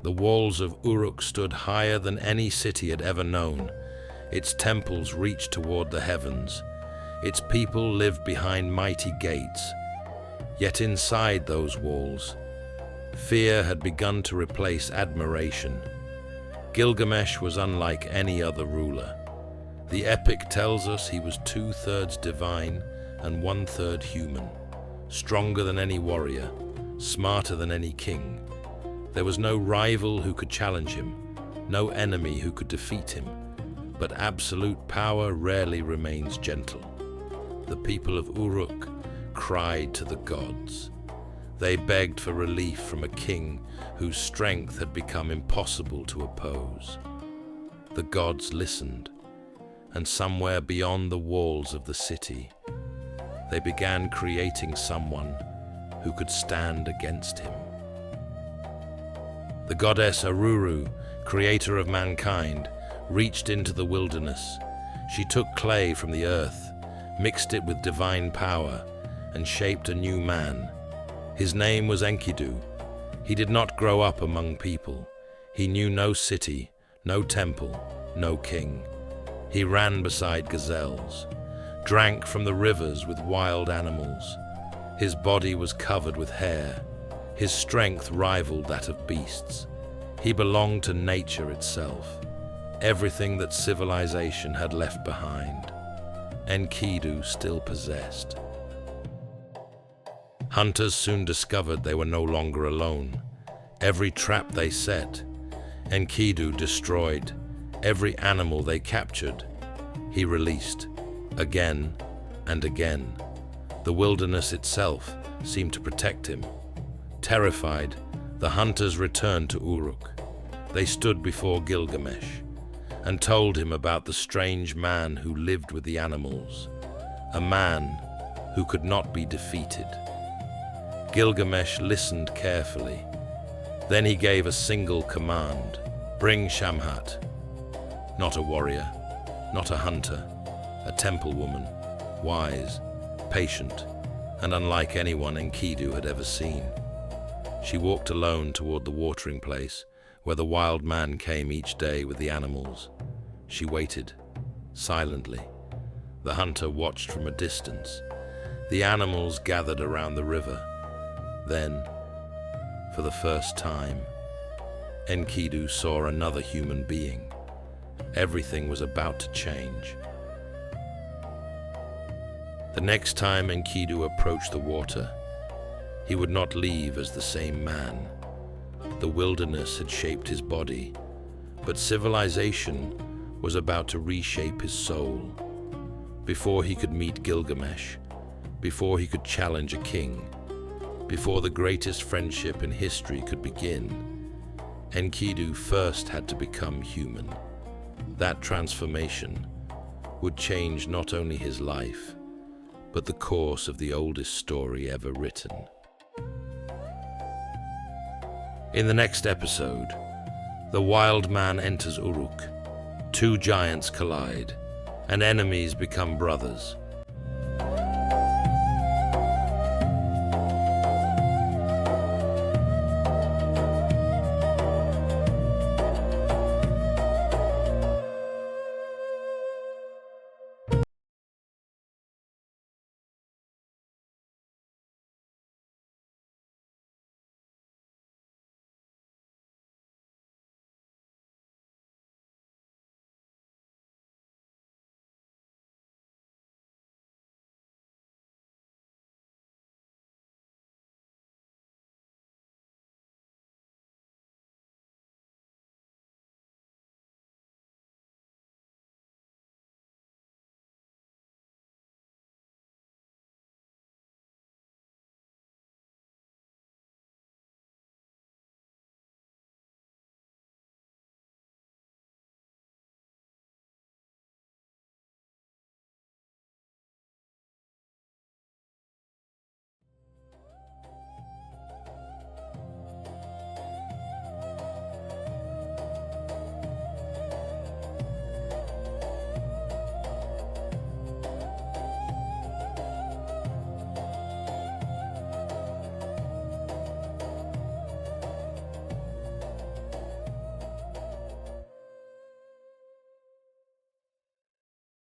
The walls of Uruk stood higher than any city had ever known. Its temples reached toward the heavens. Its people lived behind mighty gates. Yet inside those walls, fear had begun to replace admiration. Gilgamesh was unlike any other ruler. The epic tells us he was 2/3 divine and 1/3 human, stronger than any warrior, smarter than any king. There was no rival who could challenge him, no enemy who could defeat him, but absolute power rarely remains gentle. The people of Uruk cried to the gods. They begged for relief from a king whose strength had become impossible to oppose. The gods listened, and somewhere beyond the walls of the city, they began creating someone who could stand against him. The goddess Aruru, creator of mankind, reached into the wilderness. She took clay from the earth, mixed it with divine power, and shaped a new man. His name was Enkidu. He did not grow up among people. He knew no city, no temple, no king. He ran beside gazelles, drank from the rivers with wild animals. His body was covered with hair. His strength rivaled that of beasts. He belonged to nature itself, everything that civilization had left behind, Enkidu still possessed. Hunters soon discovered they were no longer alone. Every trap they set, Enkidu destroyed. Every animal they captured, he released, again and again. The wilderness itself seemed to protect him. Terrified, the hunters returned to Uruk. They stood before Gilgamesh and told him about the strange man who lived with the animals, a man who could not be defeated. Gilgamesh listened carefully. Then he gave a single command: bring Shamhat. Not a warrior, not a hunter, a temple woman, wise, patient, and unlike anyone Enkidu had ever seen. She walked alone toward the watering place where the wild man came each day with the animals. She waited, silently. The hunter watched from a distance. The animals gathered around the river. Then, for the first time, Enkidu saw another human being. Everything was about to change. The next time Enkidu approached the water, he would not leave as the same man. The wilderness had shaped his body, but civilization was about to reshape his soul. Before he could meet Gilgamesh, before he could challenge a king, before the greatest friendship in history could begin, Enkidu first had to become human. That transformation would change not only his life, but the course of the oldest story ever written. In the next episode, the wild man enters Uruk. Two giants collide, and enemies become brothers.